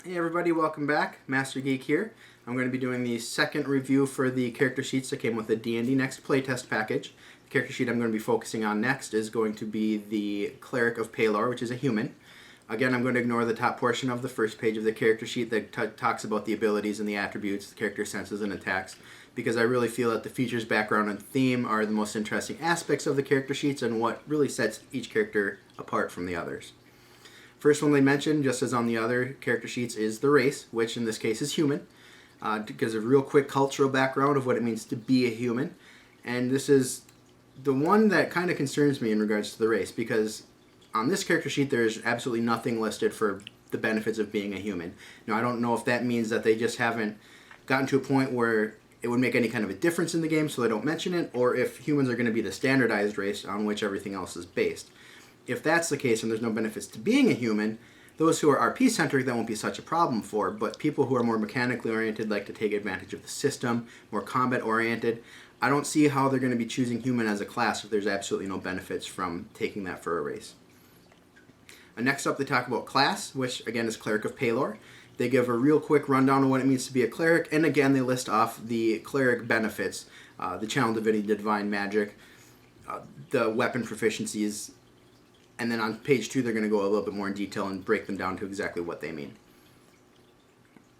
Hey everybody, welcome back. Master Geek here. I'm going to be doing the second review for the character sheets that came with the D&D Next playtest package. The character sheet I'm going to be focusing on next is going to be the Cleric of Pelor, which is a human. Again, I'm going to ignore the top portion of the first page of the character sheet that talks about the abilities and the attributes, the character senses and attacks, because I really feel that the features, background, and theme are the most interesting aspects of the character sheets and what really sets each character apart from the others. First one they mentioned, just as on the other character sheets, is the race, which in this case is human. Gives a real quick cultural background of what it means to be a human. And this is the one that kind of concerns me in regards to the race, because on this character sheet there's absolutely nothing listed for the benefits of being a human. Now I don't know if that means that they just haven't gotten to a point where it would make any kind of a difference in the game, so they don't mention it, or if humans are going to be the standardized race on which everything else is based. If that's the case and there's no benefits to being a human, those who are RP-centric, that won't be such a problem for, but people who are more mechanically oriented, like to take advantage of the system, more combat-oriented, I don't see how they're going to be choosing human as a class if there's absolutely no benefits from taking that for a race. Next up, they talk about class, which again is Cleric of Pelor. They give a real quick rundown of what it means to be a cleric, and again they list off the cleric benefits, the channel divinity, the divine magic, the weapon proficiencies, and then on page 2 they're going to go a little bit more in detail and break them down to exactly what they mean.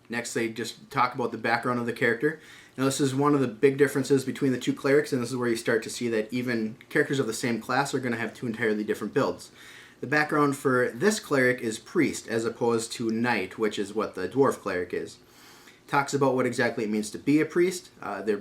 Next they just talk about the background of the character. Now this is one of the big differences between the two clerics, and this is where you start to see that even characters of the same class are going to have two entirely different builds. The background for this cleric is priest as opposed to knight, which is what the dwarf cleric is. Talks about what exactly it means to be a priest. They're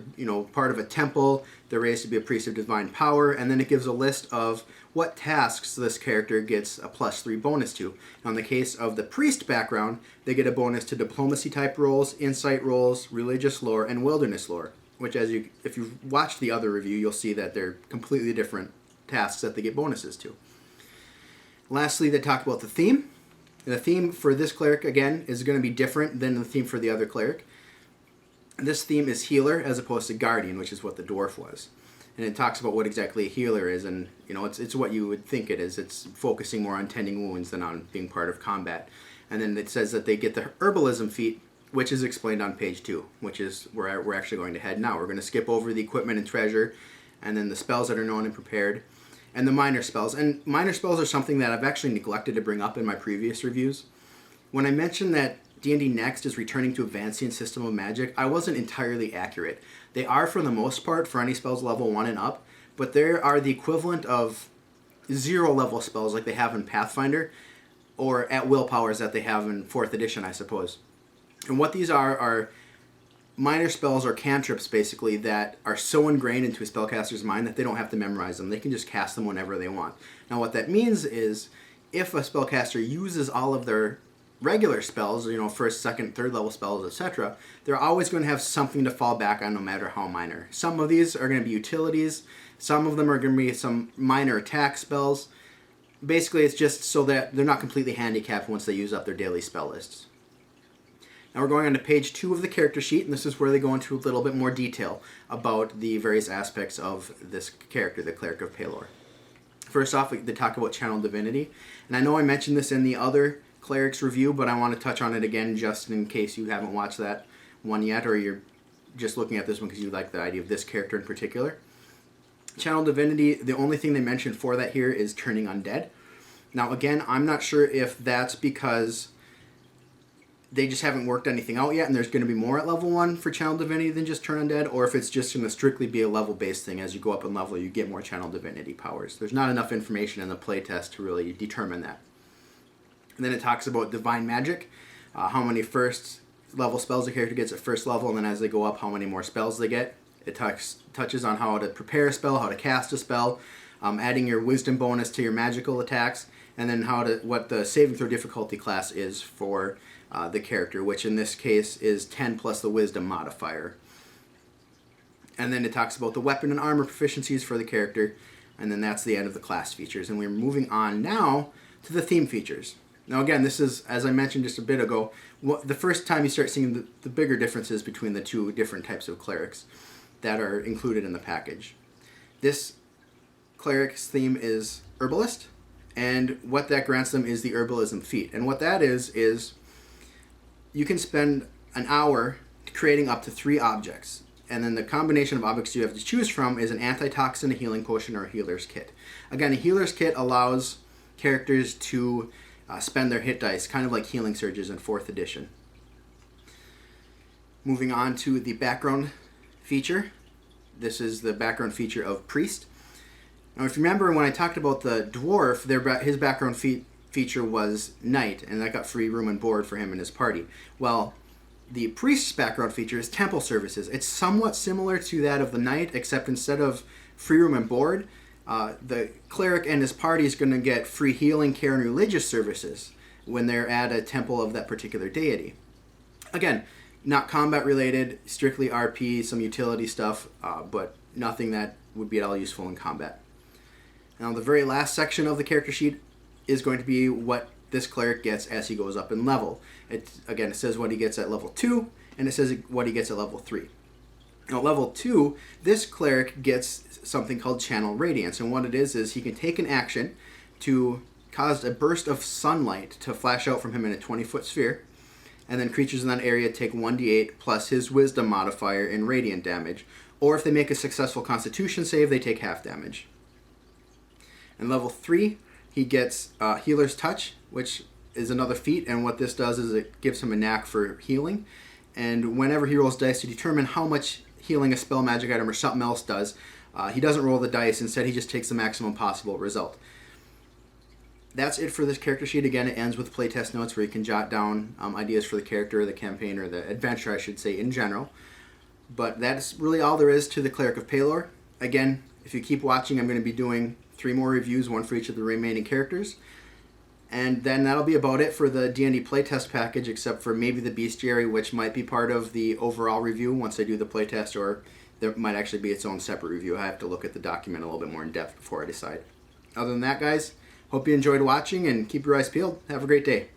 part of a temple, they're raised to be a priest of divine power, and then it gives a list of what tasks this character gets a +3 bonus to. Now in the case of the priest background, they get a bonus to diplomacy type roles, insight roles, religious lore, and wilderness lore, which if you've watched the other review, you'll see that they're completely different tasks that they get bonuses to. Lastly, they talk about the theme. The theme for this cleric, again, is going to be different than the theme for the other cleric. This theme is healer as opposed to guardian, which is what the dwarf was. And it talks about what exactly a healer is, and it's what you would think it is. It's focusing more on tending wounds than on being part of combat. And then it says that they get the herbalism feat, which is explained on page 2, which is where we're actually going to head now. We're going to skip over the equipment and treasure, and then the spells that are known and prepared, and the minor spells. And minor spells are something that I've actually neglected to bring up in my previous reviews. When I mentioned that D&D Next is returning to a Vancian system of magic, I wasn't entirely accurate. They are for the most part for any spells level 1 and up, but there are the equivalent of 0 level spells like they have in Pathfinder, or at will powers that they have in 4th edition, I suppose. And what these are minor spells or cantrips, basically, that are so ingrained into a spellcaster's mind that they don't have to memorize them. They can just cast them whenever they want. Now what that means is, if a spellcaster uses all of their regular spells, first, second, third level spells, etc., they're always going to have something to fall back on no matter how minor. Some of these are going to be utilities, some of them are going to be some minor attack spells. Basically, it's just so that they're not completely handicapped once they use up their daily spell lists. Now we're going on to page 2 of the character sheet, and this is where they go into a little bit more detail about the various aspects of this character, the Cleric of Pelor. First off, they talk about channel divinity, and I know I mentioned this in the other cleric's review, but I want to touch on it again just in case you haven't watched that one yet, or you're just looking at this one because you like the idea of this character in particular. Channel divinity, the only thing they mention for that here is turning undead. Now again, I'm not sure if that's because they just haven't worked anything out yet and there's going to be more at level 1 for channel divinity than just turn undead, or if it's just going to strictly be a level-based thing. As you go up in level, you get more channel divinity powers. There's not enough information in the playtest to really determine that. And then it talks about divine magic, how many first level spells a character gets at first level, and then as they go up, how many more spells they get. It touches on how to prepare a spell, how to cast a spell, adding your wisdom bonus to your magical attacks, and then what the saving throw difficulty class is for the character, which in this case is 10 plus the wisdom modifier. And then it talks about the weapon and armor proficiencies for the character, and then that's the end of the class features. And we're moving on now to the theme features. Now again, this is, as I mentioned just a bit ago, the first time you start seeing the bigger differences between the two different types of clerics that are included in the package. This cleric's theme is herbalist, and what that grants them is the herbalism feat. And what that is you can spend an hour creating up to 3 objects. And then the combination of objects you have to choose from is an antitoxin, a healing potion, or a healer's kit. Again, a healer's kit allows characters to spend their hit dice, kind of like healing surges in 4th edition. Moving on to the background feature. This is the background feature of Priest. Now, if you remember when I talked about the dwarf, his background feature was Knight, and that got free room and board for him and his party. Well, the Priest's background feature is Temple Services. It's somewhat similar to that of the Knight, except instead of free room and board, the Cleric and his party is going to get free healing, care, and religious services when they're at a temple of that particular deity. Again, not combat related, strictly RP, some utility stuff, but nothing that would be at all useful in combat. Now, the very last section of the character sheet is going to be what this cleric gets as he goes up in level. It says what he gets at level 2, and it says what he gets at level 3. Now, at level 2, this cleric gets something called Channel Radiance, and what it is he can take an action to cause a burst of sunlight to flash out from him in a 20-foot sphere, and then creatures in that area take 1d8 plus his wisdom modifier in radiant damage, or if they make a successful constitution save, they take half damage. In level 3, he gets Healer's Touch, which is another feat, and what this does is it gives him a knack for healing, and whenever he rolls dice to determine how much healing a spell, magic item, or something else does, he doesn't roll the dice. Instead, he just takes the maximum possible result. That's it for this character sheet. Again, it ends with playtest notes where you can jot down ideas for the character, or the campaign, or the adventure, I should say, in general. But that's really all there is to the Cleric of Pelor. Again, if you keep watching, I'm going to be doing 3 more reviews, 1 for each of the remaining characters. And then that'll be about it for the D&D playtest package, except for maybe the bestiary, which might be part of the overall review once I do the playtest, or there might actually be its own separate review. I have to look at the document a little bit more in depth before I decide. Other than that, guys, hope you enjoyed watching, and keep your eyes peeled. Have a great day.